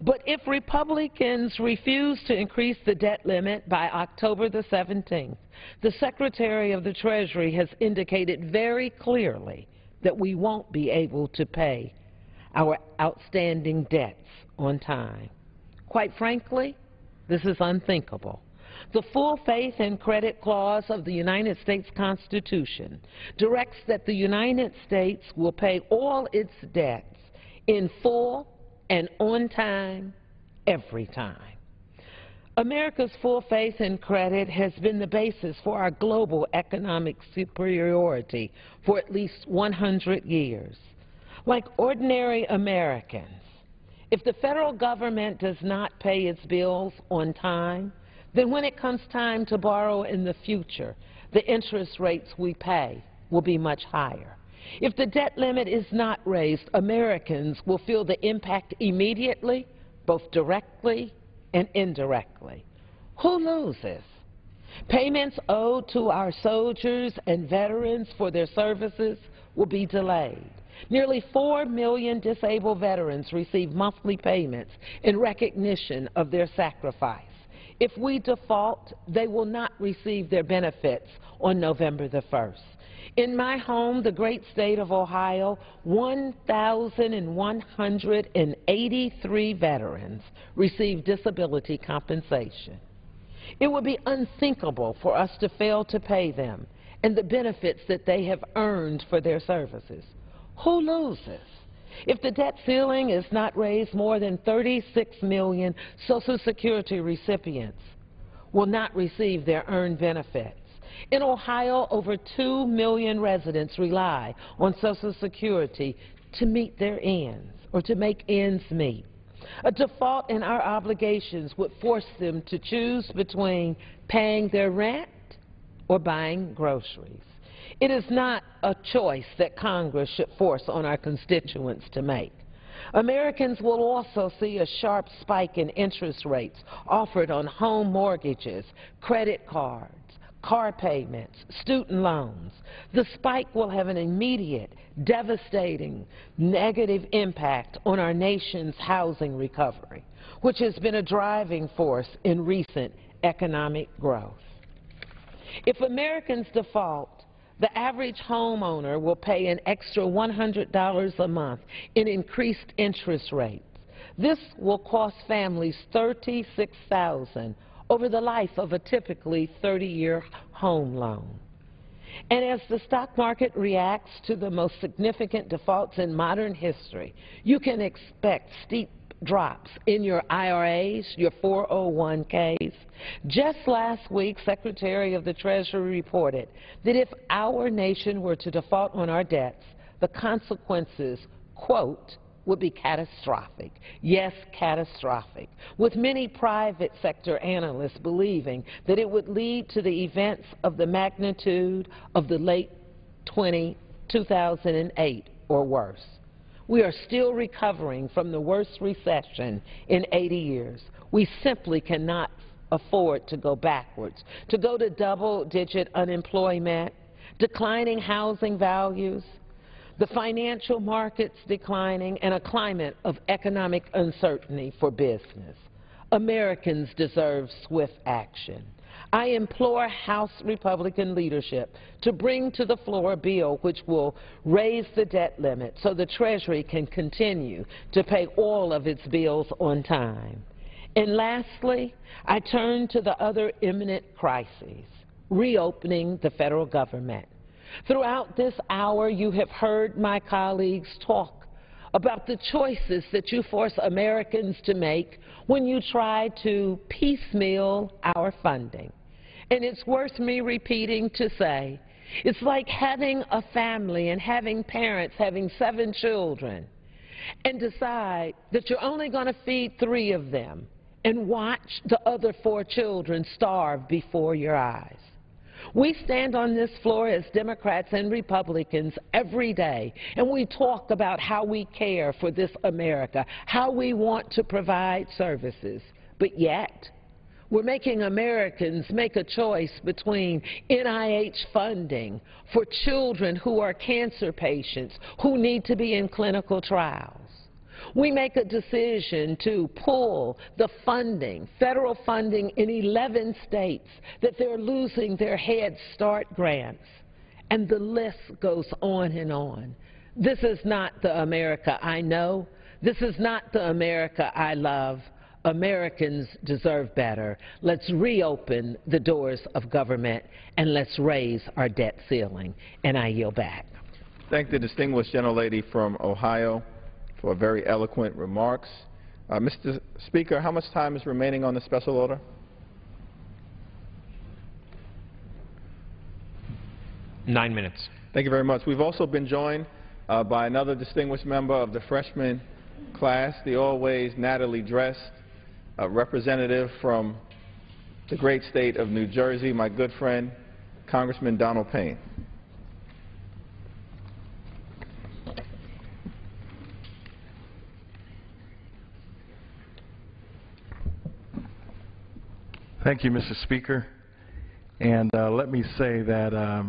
S12: But if Republicans refuse to increase the debt limit by October the 17th, the Secretary of the Treasury has indicated very clearly that we won't be able to pay our outstanding debts on time. Quite frankly, this is unthinkable. The full faith and credit clause of the United States Constitution directs that the United States will pay all its debts in full and on time, every time. America's full faith and credit has been the basis for our global economic superiority for at least 100 years. Like ordinary Americans, if the federal government does not pay its bills on time, then when it comes time to borrow in the future, the interest rates we pay will be much higher. If the debt limit is not raised, Americans will feel the impact immediately, both directly and indirectly. Who loses? Payments owed to our soldiers and veterans for their services will be delayed. Nearly 4 million disabled veterans receive monthly payments in recognition of their sacrifice. If we default, they will not receive their benefits on November the 1st. In my home, the great state of Ohio, 1,183 veterans receive disability compensation. It would be unthinkable for us to fail to pay them and the benefits that they have earned for their services. Who loses? If the debt ceiling is not raised, more than 36 million Social Security recipients will not receive their earned benefits. In Ohio, over 2 million residents rely on Social Security to meet their ends, or to make ends meet. A default in our obligations would force them to choose between paying their rent or buying groceries. It is not a choice that Congress should force on our constituents to make. Americans will also see a sharp spike in interest rates offered on home mortgages, credit cards, car payments, student loans. The spike will have an immediate, devastating, negative impact on our nation's housing recovery, which has been a driving force in recent economic growth. If Americans default, the average homeowner will pay an extra $100 a month in increased interest rates. This will cost families $36,000 over the life of a typically 30-year home loan. And as the stock market reacts to the most significant defaults in modern history, you can expect steep drops in your IRAs, your 401ks. Just last week, Secretary of the Treasury reported that if our nation were to default on our debts, the consequences, quote, would be catastrophic. Yes, catastrophic, with many private sector analysts believing that it would lead to the events of the magnitude of the late 2008 or worse. We are still recovering from the worst recession in 80 years. We simply cannot afford to go backwards, to go to double-digit unemployment, declining housing values, the financial markets declining, and a climate of economic uncertainty for business. Americans deserve swift action. I implore House Republican leadership to bring to the floor a bill which will raise the debt limit so the Treasury can continue to pay all of its bills on time. And lastly, I turn to the other imminent crises, reopening the federal government. Throughout this hour, you have heard my colleagues talk about the choices that you force Americans to make when you try to piecemeal our funding. And it's worth me repeating to say, it's like having a family and having parents having 7 children and decide that you're only going to feed 3 of them and watch the other 4 children starve before your eyes. We stand on this floor as Democrats and Republicans every day, and we talk about how we care for this America, how we want to provide services. But yet, we're making Americans make a choice between NIH funding for children who are cancer patients who need to be in clinical trials. We make a decision to pull the funding, federal funding in 11 states, that they're losing their Head Start grants. And the list goes on and on. This is not the America I know. This is not the America I love. Americans deserve better. Let's reopen the doors of government and let's raise our debt ceiling. And I yield back.
S6: Thank the distinguished gentlelady from Ohio for very eloquent remarks. Mr. Speaker, how much time is remaining on the special order?
S4: Nine minutes.
S6: Thank you very much. We've also been joined by another distinguished member of the freshman class, the always nattily dressed representative from the great state of New Jersey, my good friend, Congressman Donald Payne.
S13: Thank you, Mr. Speaker. And let me say that,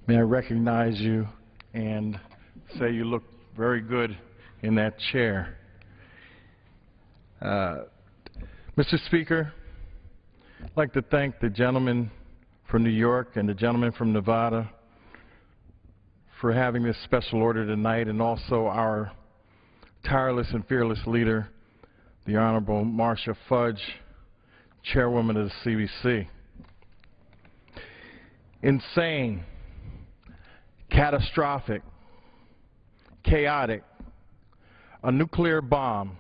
S13: may I recognize you and say you look very good in that chair. Mr. Speaker, I'd like to thank the gentleman from New York and the gentleman from Nevada for having this special order tonight, and also our tireless and fearless leader, the Honorable Marcia Fudge, Chairwoman of the CBC. Insane, catastrophic, chaotic, a nuclear bomb.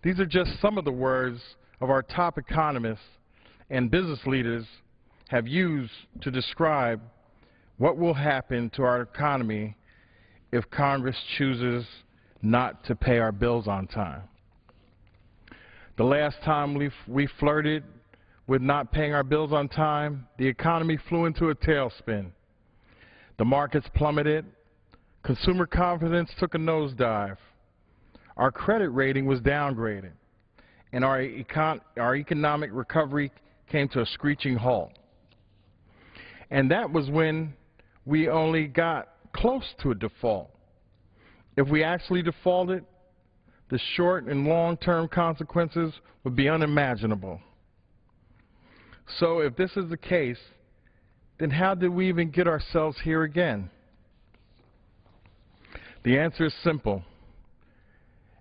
S13: These are just some of the words of our top economists and business leaders have used to describe what will happen to our economy if Congress chooses not to pay our bills on time. The last time we flirted with not paying our bills on time, the economy flew into a tailspin. The markets plummeted. Consumer confidence took a nosedive. Our credit rating was downgraded. And our economic recovery came to a screeching halt. And that was when we only got close to a default. If we actually defaulted, the short and long-term consequences would be unimaginable. So if this is the case, then how did we even get ourselves here again? The answer is simple.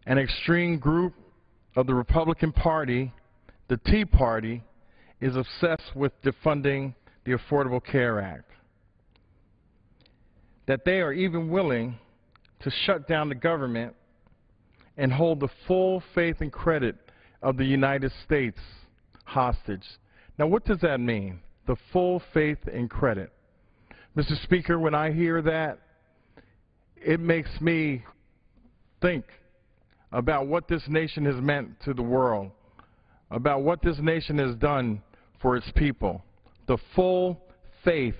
S13: An extreme group of the Republican Party, the Tea Party, is obsessed with defunding the Affordable Care Act. That they are even willing to shut down the government and hold the full faith and credit of the United States hostage. Now, what does that mean? The full faith and credit. Mr. Speaker, when I hear that, it makes me think about what this nation has meant to the world, about what this nation has done for its people. The full faith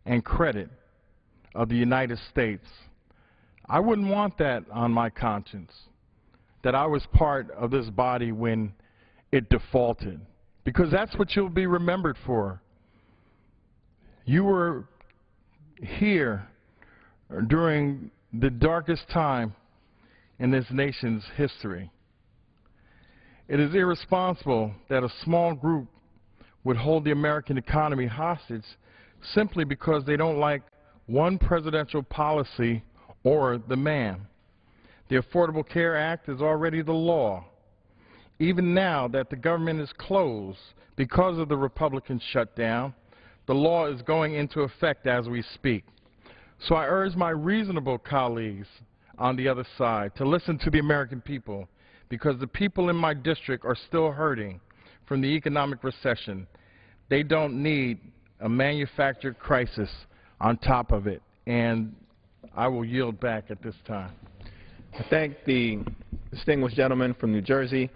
S13: and credit of the United States. I wouldn't want that on my conscience, that I was part of this body when it defaulted, because that's what you'll be remembered for. You were here during the darkest time in this nation's history. It is irresponsible that a small group would hold the American economy hostage simply because they don't like one presidential policy or the man. The Affordable Care Act is already the law. Even now that the government is closed because of the Republican shutdown, the law is going into effect as we speak. So I urge my reasonable colleagues on the other side to listen to the American people, because the people in my district are still hurting from the economic recession. They don't need a manufactured crisis on top of it, and I will yield back at this time.
S6: I thank the distinguished gentleman from New Jersey.